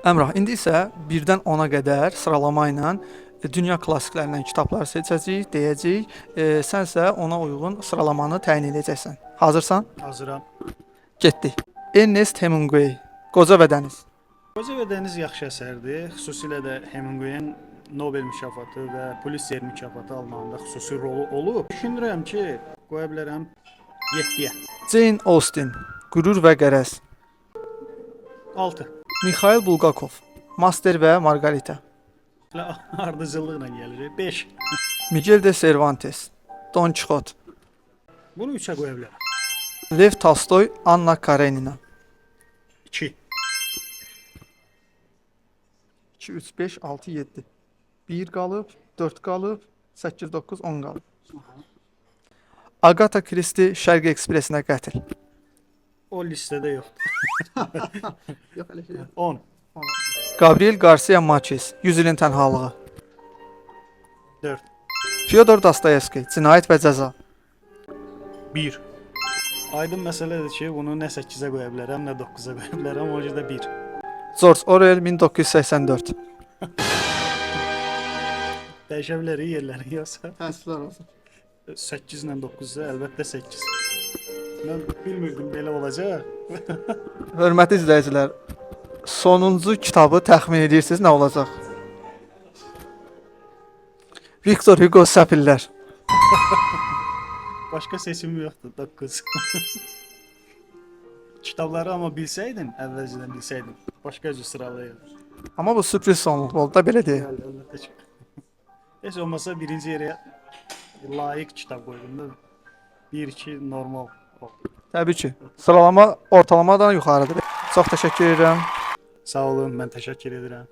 Əmrah, indi isə 1-dən 10-a qədər sıralama ilə dünya klassiklərindən kitablar seçəcəyik, deyəcəyik. Sən isə ona uyğun sıralamanı təyin edəcəksən. Hazırsan? Hazıram. Getdik. Ernest Hemingway, Qoca və Dəniz. Qoca və Dəniz yaxşı əsərdir. Xüsusilə də Hemingway'in Nobel mükafatı və Pulitzer mükafatı almağında xüsusi rolu olub. Düşünürəm ki, qoya bilərəm 7-yə. Jane Austen, Qürur və Qərəz. 6. Mikhail Bulgakov, Master və Margarita. Ardıcıllıqla gəlir. 5. Miguel de Cervantes, Don Quixote. Bunu 3-ə qoya bilərəm. Lev Tolstoy, Anna Karenina. 2. 2, 3, 5, 6, 7. 1 qalıb, 4 qalıb, 8, 9, 10 qalıb. Agatha Christie, Şərq Ekspresinə qətl. O listədə yoxdur. Yox, elə şey yox. 10. Gabriel Garcia Marquez, 100 ilin tənhalığı. 4. Fyodor Dostoyevski, Cinayət və Cəza. 1. Aydın məsələdir ki, bunu nə 8-ə qoya bilərəm, nə 9-a qoya bilərəm, o yüzden 1. George Orwell, 1984. Dəyişə bilərik yerləri yoxsa. Təəssüflər olsun. 8 ilə 9-a əlbəttə 8. Mən bilmirdim belə olacaq. Hörmətli izləyicilər, sonuncu kitabı təxmin edirsiniz nə olacaq? Victor Hugo Səfillər. Başqa seçimim yoxdur, 9. Kitabları amma bilsəydim, əvvəlcədən bilsəydim, başqa cür sıralayırdım. Amma bu sürpriz sonluq oldu da belə deyil. Əlbəttə ki. Heç olmasa birinci yerə layiq kitab qoydum da. 1-2 normal oldu. Təbii ki, sıralama ortalamadan yuxarıdır. Çox təşəkkür edirəm. Sağ olun, mən təşəkkür edirəm.